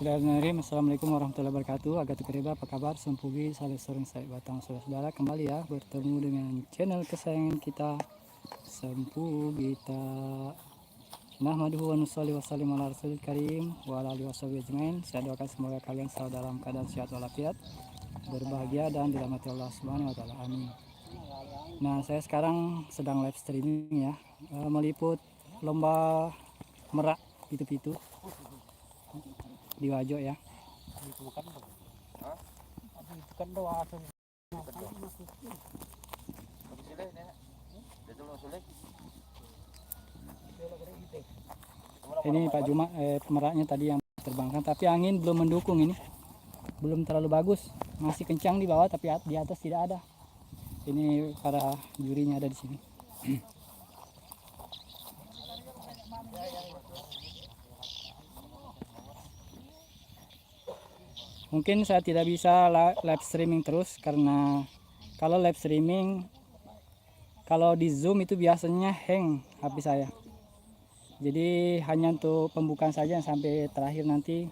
Bismillahirrahmanirrahim. Assalamualaikum warahmatullahi wabarakatuh. Agatu keriba, apa kabar? Sempugi, saling sering saya batang saudara kembali ya bertemu dengan channel kesayangan kita Sempugita. Nahmaduhu wa nusalli wa sallim ala rasulil karim wa ala alihi washabihi ajmain. Saya doakan semoga kalian selalu dalam keadaan sehat walafiat, berbahagia dan dirahmati Allah Subhanahu wa taala. Amin. Nah, saya sekarang sedang live streaming ya, meliput lomba merak pitu-pitu di Wajo ya. Ini Pak Juma meraknya tadi yang terbangkan, tapi angin belum mendukung, ini belum terlalu bagus, masih kencang di bawah tapi di atas tidak ada. Ini para jurinya ada di sini. Mungkin saya tidak bisa live streaming terus karena kalau live streaming, kalau di Zoom itu biasanya hang HP saya. Jadi hanya untuk pembukaan saja sampai terakhir nanti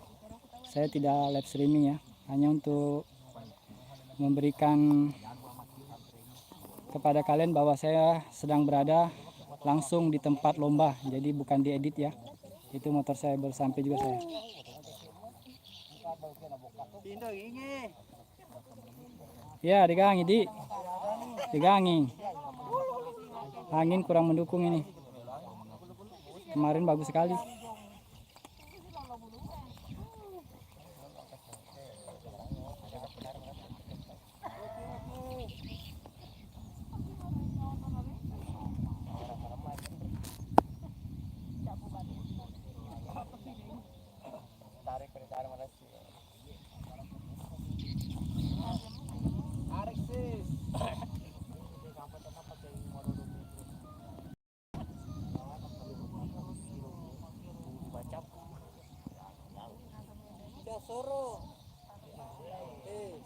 saya tidak live streaming ya. Hanya untuk memberikan kepada kalian bahwa saya sedang berada langsung di tempat lomba. Jadi bukan diedit ya. Itu motor saya baru sampai juga saya. Ya, digangi digangi. Angin kurang mendukung ini. Kemarin bagus sekali.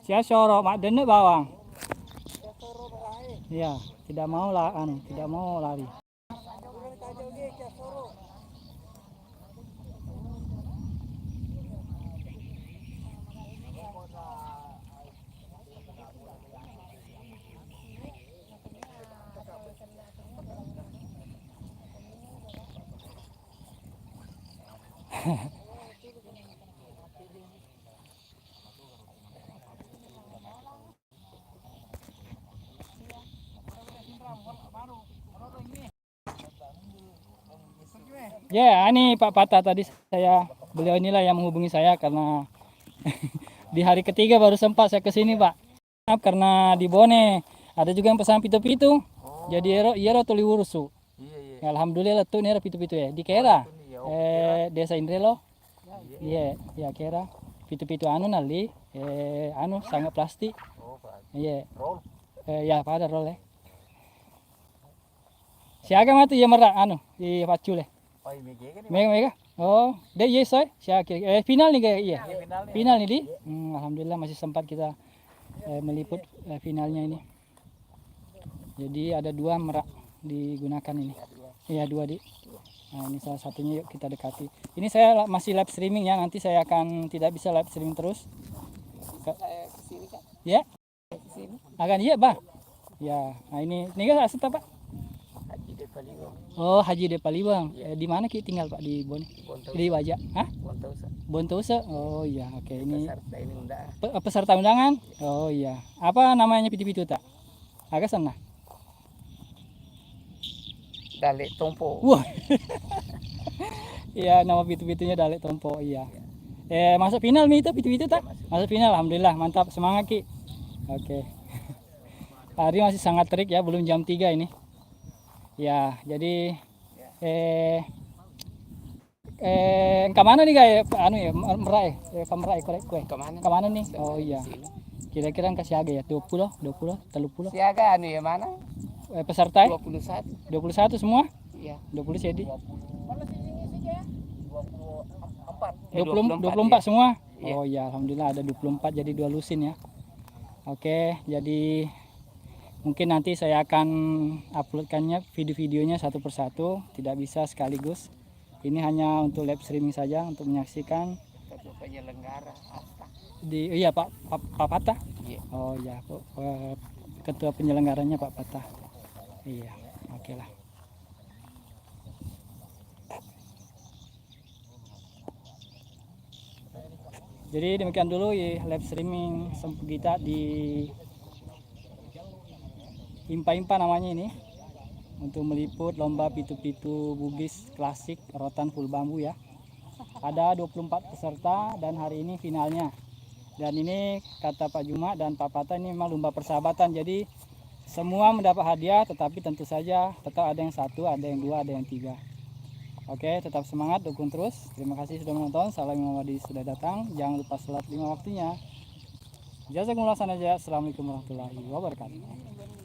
Sia soro mak dene bawang. Iya, tidak mau tidak mau lari. Ya, ini Pak Pata tadi beliau inilah yang menghubungi saya karena di hari ketiga baru sempat saya kesini Pak. Karena di Bone ada juga yang pesan pitu-pitu. Jadi iya tuli urusu. Iya. Alhamdulillah tuh nih pitu-pitu ya. Di Kera. Desa Indrelo. Iya, ya Kera. Pitu-pitu anu nali anu sangat plastik. Iya. Ya pada roll ya. Siaga mati ya merak anu di pacul ya. Mega. Oh, deh yes soy. Siaga final nih kayak iya. Final nih di. Alhamdulillah masih sempat kita meliput finalnya ini. Jadi ada 2 merak digunakan ini. Iya 2 di. Nah, ini salah satunya, yuk kita dekati. Ini saya masih live streaming ya, nanti saya akan tidak bisa live streaming terus. Kesini kan? Ya. Kesini. Akan iya Bah. Ya, nah ini kan asal Pak? Haji Depalibang. Oh, Haji Depalibang. Ya. Di mana Ki tinggal Pak? Di Bone? Di Wajak. Hah? Bonteusa. Oh iya, oke. Ini peserta undangan. Oh iya. Apa namanya pitu-pitu tak? Agak sana. Dalek Tompo. Wah. Iya, nama pitu-pitunya Dalek Tompo, iya. Masuk final nih itu pitu-pitu tak? Masuk final, alhamdulillah, mantap, semangat Ki. Oke. Hari masih sangat terik ya, belum jam 3 ini. Ya, jadi kemana nih guys? Anu ya, merai, korek kue. Kemana nih? Oh iya. Kira-kira kasih harga ya 20, 30. Siaga anu ya mana? Peserta 21. 21 semua? Iya. 20 jadi. 24. 24 semua? Iya. Oh ya, alhamdulillah ada 24 jadi 2 lusin ya. Oke, jadi mungkin nanti saya akan uploadkannya video-videonya satu persatu, tidak bisa sekaligus. Ini hanya untuk live streaming saja untuk menyaksikan penyelenggara apa? Iya Pak Patah. Iya. Oh iya, ketua penyelenggaranya Pak Patah. Iya, oke lah. Jadi demikian dulu ya live streaming kita di Impa-Impa namanya ini, untuk meliput lomba pitu-pitu Bugis klasik rotan full bambu ya. Ada 24 peserta dan hari ini finalnya. Dan ini kata Pak Juma dan Pak Pata, ini memang lomba persahabatan, jadi semua mendapat hadiah, tetapi tentu saja tetap ada yang 1, ada yang 2, ada yang 3. Oke, tetap semangat, dukung terus. Terima kasih sudah menonton. Salam Imam Wadi sudah datang. Jangan lupa sholat 5 waktunya. Jazakumullah khairan. Assalamualaikum warahmatullahi wabarakatuh.